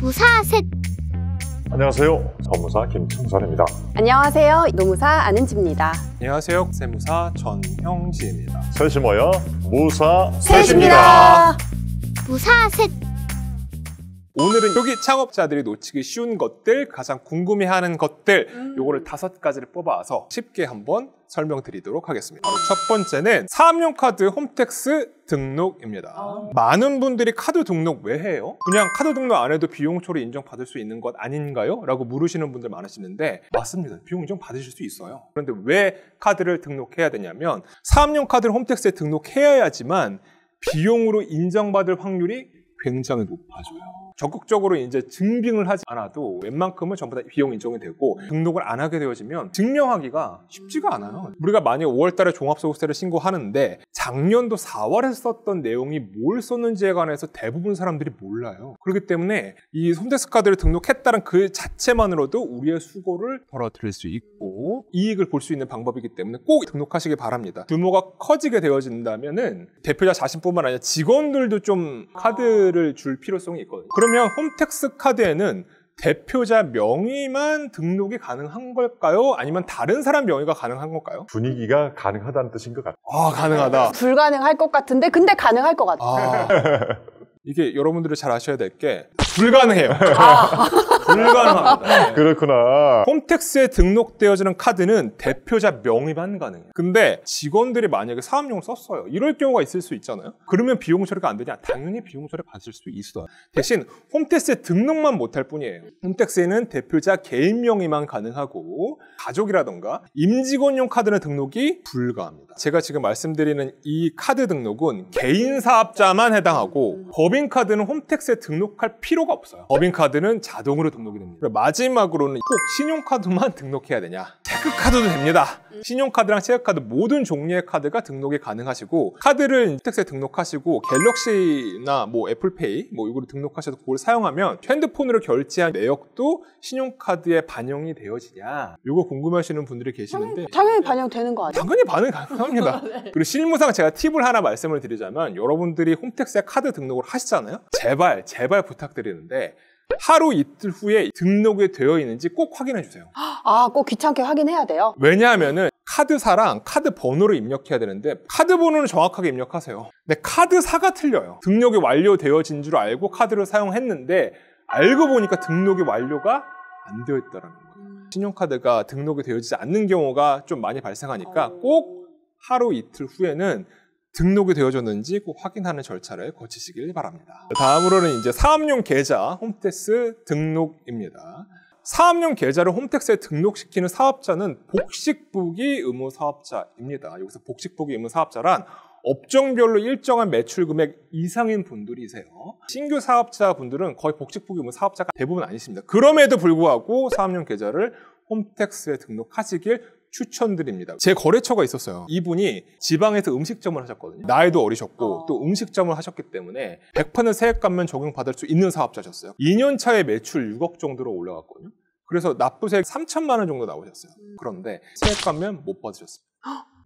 무사셋. 안녕하세요. 법무사 김청선입니다. 안녕하세요. 노무사 안은지입니다. 안녕하세요. 세무사 전형지입니다. 셋이 모여 무사셋입니다. 무사셋. 오늘은 여기 창업자들이 놓치기 쉬운 것들, 가장 궁금해하는 것들, 요거를 5가지를 뽑아서 쉽게 한번 설명드리도록 하겠습니다. 바로 첫 번째는 사업용 카드 홈택스 등록입니다. 많은 분들이 카드 등록 왜 해요? 그냥 카드 등록 안 해도 비용 처리 인정받을 수 있는 것 아닌가요? 라고 물으시는 분들 많으시는데 맞습니다. 비용 인정 받으실 수 있어요. 그런데 왜 카드를 등록해야 되냐면 사업용 카드를 홈택스에 등록해야지만 비용으로 인정받을 확률이 굉장히 높아져요. 적극적으로 이제 증빙을 하지 않아도 웬만큼은 전부 다 비용 인정이 되고 등록을 안 하게 되어지면 증명하기가 쉽지가 않아요. 우리가 만약 5월 달에 종합소득세를 신고하는데 작년도 4월에 썼던 내용이 뭘 썼는지에 관해서 대부분 사람들이 몰라요. 그렇기 때문에 이 홈택스 카드를 등록했다는 그 자체만으로도 우리의 수고를 덜어드릴 수 있고 이익을 볼 수 있는 방법이기 때문에 꼭 등록하시기 바랍니다. 규모가 커지게 되어진다면은 대표자 자신뿐만 아니라 직원들도 좀 카드를 줄 필요성이 있거든요. 그러면 홈택스 카드에는 대표자 명의만 등록이 가능한 걸까요? 아니면 다른 사람 명의가 가능한 걸까요? 분위기가 가능하다는 뜻인 것 같아요. 아, 가능하다. 불가능할 것 같은데 근데 가능할 것 같아요. 이게 여러분들이 잘 아셔야 될 게 불가능해요. 불가능합니다. 그렇구나. 홈택스에 등록되어지는 카드는 대표자 명의만 가능해요. 근데 직원들이 만약에 사업용을 썼어요. 이럴 경우가 있을 수 있잖아요. 그러면 비용 처리가 안 되냐? 당연히 비용 처리 받을 수 있어요. 대신 홈택스에 등록만 못할 뿐이에요. 홈택스에는 대표자 개인 명의만 가능하고 가족이라던가 임직원용 카드는 등록이 불가합니다. 제가 지금 말씀드리는 이 카드 등록은 개인 사업자만 해당하고 법인카드는 홈택스에 등록할 필요가 없어요. 법인카드는 자동으로 등록이 됩니다. 마지막으로는 꼭 신용카드만 등록해야 되냐? 체크카드도 됩니다. 신용카드랑 체크카드 모든 종류의 카드가 등록이 가능하시고 카드를 홈택스에 등록하시고 갤럭시나 뭐 애플페이 뭐 이거를 등록하셔서 그걸 사용하면 핸드폰으로 결제한 내역도 신용카드에 반영이 되어지냐? 이거 궁금해하시는 분들이 계시는데 당연히 반영되는 거 아니에요? 당연히 반영이 가능합니다. 네. 그리고 실무상 제가 팁을 하나 말씀을 드리자면 여러분들이 홈택스에 카드 등록을 하시잖아요. 제발 부탁드리는데 하루 이틀 후에 등록이 되어 있는지 꼭 확인해 주세요. 아, 꼭 귀찮게 확인해야 돼요? 왜냐하면은 카드사랑 카드 번호를 입력해야 되는데 카드 번호는 정확하게 입력하세요. 근데 카드사가 틀려요. 등록이 완료되어진 줄 알고 카드를 사용했는데 알고 보니까 등록이 완료가 안 되어 있다는 거예요. 신용카드가 등록이 되어지지 않는 경우가 좀 많이 발생하니까 꼭 하루 이틀 후에는 등록이 되어졌는지 꼭 확인하는 절차를 거치시길 바랍니다. 다음으로는 이제 사업용 계좌 홈택스 등록입니다. 사업용 계좌를 홈택스에 등록시키는 사업자는 복식부기 의무 사업자입니다. 여기서 복식부기 의무 사업자란 업종별로 일정한 매출 금액 이상인 분들이세요. 신규 사업자분들은 거의 복식부기 의무 사업자가 대부분 아니십니다. 그럼에도 불구하고 사업용 계좌를 홈택스에 등록하시길 추천드립니다. 제 거래처가 있었어요. 이분이 지방에서 음식점을 하셨거든요. 나이도 어리셨고 또 음식점을 하셨기 때문에 100% 세액감면 적용받을 수 있는 사업자셨어요. 2년 차에 매출 6억 정도로 올라갔거든요. 그래서 납부세액 3천만 원 정도 나오셨어요. 그런데 세액감면 못 받으셨어요.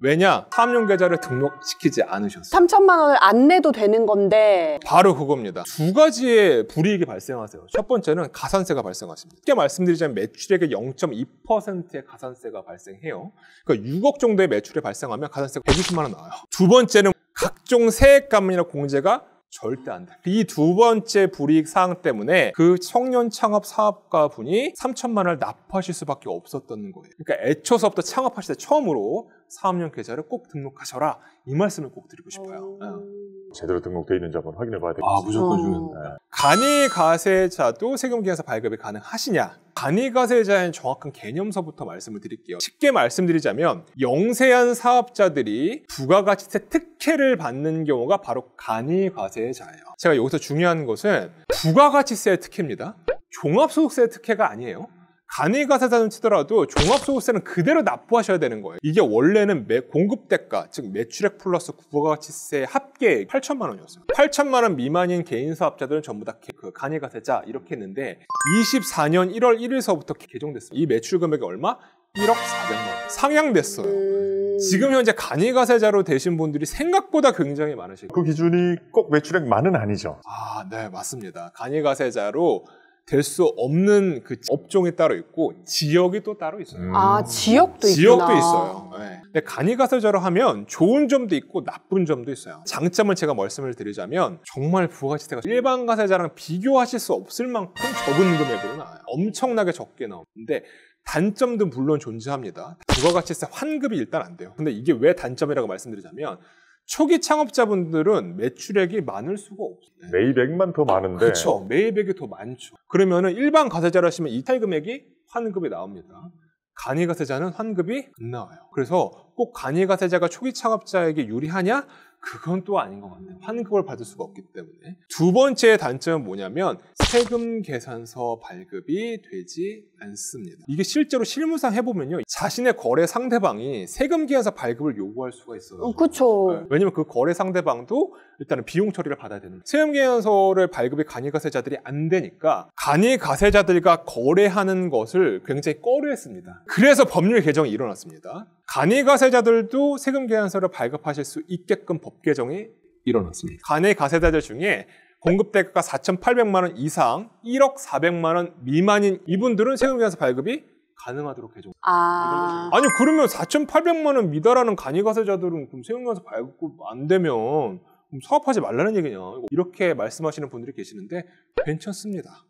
왜냐? 사업용 계좌를 등록시키지 않으셨어요. 3천만 원을 안 내도 되는 건데 바로 그겁니다. 2가지의 불이익이 발생하세요. 첫 번째는 가산세가 발생하십니다. 쉽게 말씀드리자면 매출액의 0.2%의 가산세가 발생해요. 그러니까 6억 정도의 매출이 발생하면 가산세가 120만 원 나와요. 두 번째는 각종 세액감면이나 공제가 절대 안 돼. 이 두 번째 불이익 사항 때문에 그 청년 창업 사업가 분이 3천만 원을 납부하실 수밖에 없었던 거예요. 그러니까 애초서부터 창업하실 때 처음으로 사업용 계좌를 꼭 등록하셔라. 이 말씀을 꼭 드리고 싶어요. 제대로 등록되어 있는지 한번 확인해 봐야 되겠죠. 무조건 중요합니다. 간이가세자도 세금기관에서 발급이 가능하시냐? 간이가세자의 정확한 개념서부터 말씀을 드릴게요. 쉽게 말씀드리자면 영세한 사업자들이 부가가치세 특혜를 받는 경우가 바로 간이가세자예요. 제가 여기서 중요한 것은 부가가치세 특혜입니다. 종합소득세 특혜가 아니에요. 간이가세자는 치더라도 종합소득세는 그대로 납부하셔야 되는 거예요. 이게 원래는 공급대가, 즉 매출액 플러스 부가가치세 합계 8천만 원이었어요. 8천만 원 미만인 개인 사업자들은 전부 다 간이가세자 이렇게 했는데 24년 1월 1일서부터 개정됐어요. 이 매출 금액이 얼마? 1억 400만 원. 상향됐어요. 지금 현재 간이가세자로 되신 분들이 생각보다 굉장히 많으시고 그 기준이 꼭 매출액만은 아니죠. 네, 맞습니다. 간이가세자로 될 수 없는 그 업종이 따로 있고 지역이 또 따로 있어요. 아, 지역도 있구나. 지역도 있어요. 네. 근데 간이가세자로 하면 좋은 점도 있고 나쁜 점도 있어요. 장점을 제가 말씀을 드리자면 정말 부가가치세가 일반 가세자랑 비교하실 수 없을 만큼 적은 금액으로 나와요. 엄청나게 적게 나오는데 단점도 물론 존재합니다. 부가가치세 환급이 일단 안 돼요. 근데 이게 왜 단점이라고 말씀드리자면 초기 창업자분들은 매출액이 많을 수가 없어요. 매입액만 더 많은데 그렇죠. 매입액이 더 많죠. 그러면은 일반 가세자를 하시면 이탈 금액이 환급이 나옵니다. 간이가세자는 환급이 안 나와요. 그래서 꼭 간이가세자가 초기 창업자에게 유리하냐? 그건 또 아닌 것 같아요. 환급을 받을 수가 없기 때문에. 두 번째 단점은 뭐냐면 세금 계산서 발급이 되지 않습니다. 이게 실제로 실무상 해보면요. 자신의 거래 상대방이 세금 계산서 발급을 요구할 수가 있어요. 그쵸. 네. 왜냐면 그 거래 상대방도 일단은 비용 처리를 받아야 되는 거예요. 세금 계산서를 발급이 간이가세자들이 안 되니까 간이가세자들과 거래하는 것을 굉장히 꺼려했습니다. 그래서 법률 개정이 일어났습니다. 간이가세자들도 세금 계산서를 발급하실 수 있게끔 법 개정이 일어났습니다. 간이가세자들 중에 공급대가가 4,800만 원 이상 1억 400만 원 미만인 이분들은 세금 계산서 발급이 가능하도록 개정. 아, 아니 그러면 4,800만 원 미달하는 간이가세자들은 그럼 세금 계산서 발급 안 되면 그럼 사업하지 말라는 얘기냐. 이렇게 말씀하시는 분들이 계시는데 괜찮습니다.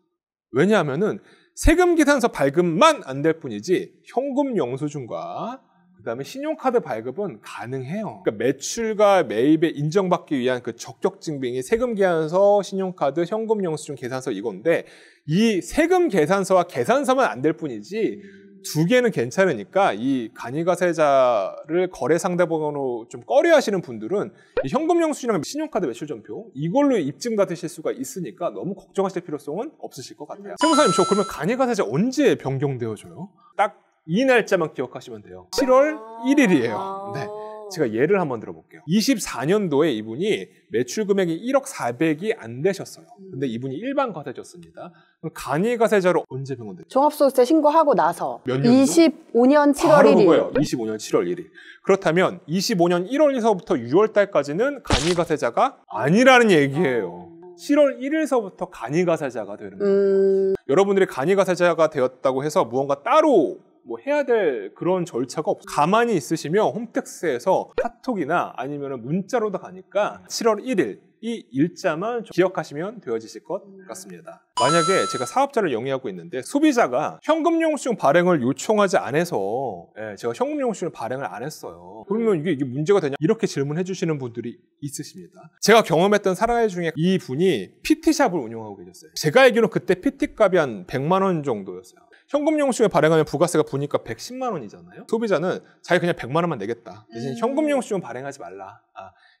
왜냐하면은 세금 계산서 발급만 안 될 뿐이지 현금 영수증과 그다음에 신용카드 발급은 가능해요. 그러니까 매출과 매입에 인정받기 위한 그 적격 증빙이 세금 계산서, 신용카드, 현금 영수증 계산서 이건데 이 세금 계산서와 계산서만 안 될 뿐이지 두 개는 괜찮으니까 이 간이가세자를 거래 상대방으로 좀 꺼려하시는 분들은 이 현금 영수증이랑 신용카드 매출전표 이걸로 입증 받으실 수가 있으니까 너무 걱정하실 필요성은 없으실 것 같아요. 세무사님 저 그러면 간이가세자 언제 변경되어져요? 딱 이 날짜만 기억하시면 돼요. 7월 1일이에요. 네. 제가 예를 한번 들어볼게요. 24년도에 이분이 매출 금액이 1억 400이 안 되셨어요. 근데 이분이 일반 가세자였습니다. 그럼 간이가세자로 언제 변경됐죠? 종합소득세 신고하고 나서 몇 년도? 25년 7월 바로 1일. 그거예요. 25년 7월 1일. 그렇다면 25년 1월에서부터 6월 달까지는 간이가세자가 아니라는 얘기예요. 7월 1일서부터 간이가세자가 되는 거예요. 여러분들이 간이가세자가 되었다고 해서 무언가 따로 뭐 해야 될 그런 절차가 없어요. 가만히 있으시면 홈택스에서 카톡이나 아니면 문자로도 가니까 7월 1일 이 일자만 기억하시면 되어지실 것 같습니다. 만약에 제가 사업자를 영위하고 있는데 소비자가 현금 영수증 발행을 요청하지 않아서 제가 현금 영수증을 발행을 안 했어요. 그러면 이게 문제가 되냐? 이렇게 질문해 주시는 분들이 있으십니다. 제가 경험했던 사례 중에 이 분이 PT샵을 운영하고 계셨어요. 제가 알기로는 그때 PT 값이 한 100만 원 정도였어요. 현금 영수증을 발행하면 부가세가 부니까 110만 원이잖아요. 소비자는 자기 그냥 100만 원만 내겠다. 대신 현금 영수증은 발행하지 말라.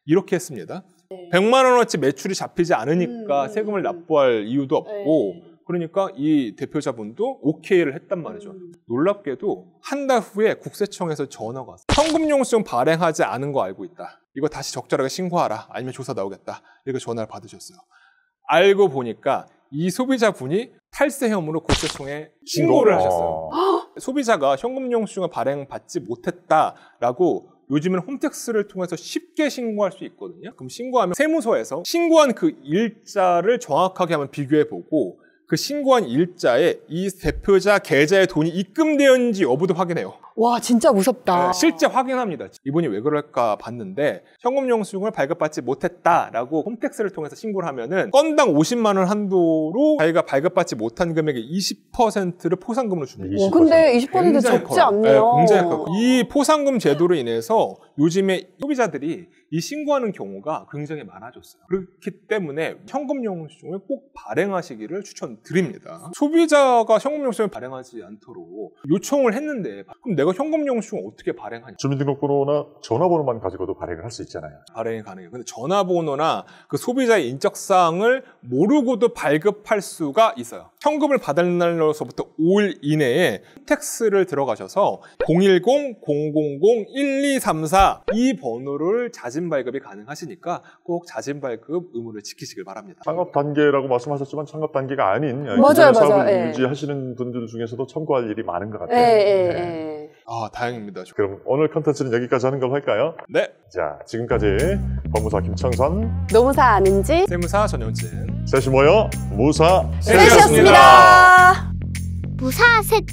이렇게 했습니다. 100만 원어치 매출이 잡히지 않으니까 세금을 납부할 이유도 없고 그러니까 이 대표자분도 오케이를 했단 말이죠. 놀랍게도 한 달 후에 국세청에서 전화가 왔어요. 현금 영수증 발행하지 않은 거 알고 있다. 이거 다시 적절하게 신고하라. 아니면 조사 나오겠다. 이렇게 전화를 받으셨어요. 알고 보니까 이 소비자분이 탈세 혐의로 국세청에 신고를 하셨어요. 소비자가 현금 영수증을 발행받지 못했다라고 요즘은 홈택스를 통해서 쉽게 신고할 수 있거든요. 그럼 신고하면 세무서에서 신고한 그 일자를 정확하게 한번 비교해보고 그 신고한 일자에 이 대표자 계좌에 돈이 입금되었는지 여부도 확인해요. 와, 진짜 무섭다. 실제 확인합니다. 이분이 왜 그럴까 봤는데 현금 영수증을 발급받지 못했다라고 홈택스를 통해서 신고를 하면은 건당 50만 원 한도로 자기가 발급받지 못한 금액의 20%를 포상금으로 줍니다. 와, 근데 20% 굉장히 적지 커요. 않네요. 네, 굉장히 커요. 이 포상금 제도로 인해서 요즘에 소비자들이 이 신고하는 경우가 굉장히 많아졌어요. 그렇기 때문에 현금 영수증을 꼭 발행하시기를 추천드립니다. 소비자가 현금 영수증을 발행하지 않도록 요청을 했는데 그럼 내가 현금 영수증을 어떻게 발행하냐? 주민등록번호나 전화번호만 가지고도 발행을 할 수 있잖아요. 발행이 가능해요. 근데 전화번호나 그 소비자의 인적사항을 모르고도 발급할 수가 있어요. 현금을 받을 날로서부터 5일 이내에 텍스를 들어가셔서 010-000-1234 이 번호를 자진 발급이 가능하시니까 꼭 자진 발급 의무를 지키시길 바랍니다. 창업 단계라고 말씀하셨지만 창업 단계가 아닌 맞아요, 사업을 맞아요. 유지하시는 분들 중에서도 참고할 일이 많은 것 같아요. 예. 아, 다행입니다. 그럼 오늘 컨텐츠는 여기까지 하는 걸로 할까요? 네, 자, 지금까지 법무사 김청선, 노무사 아는지 세무사 전영진. 셋이 모여 무사 셋이었습니다. 셋이었습니다. 무사셋